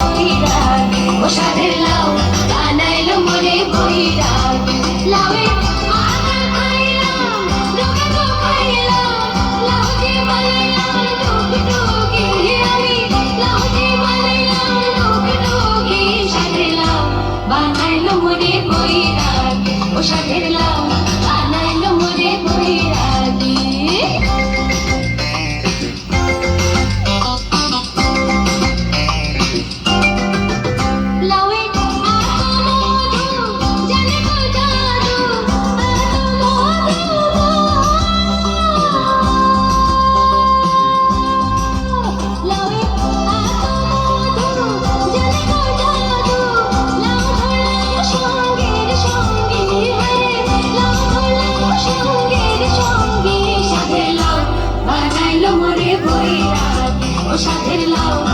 ও সাধের লাউ বানাইলো মরে বৈরাগ লাউয়ে আদা খাইলাম রোগা তো খাইলাম লাউ যে বানাইলাম টুকটুকি আমি লাউ যে বানাইলাম টুকটুকি সাধের লাউ বানাইলো মরে বৈরাগ ও সাধের লাউ বানাইলো মরে বৈরাগী সাধের লাউ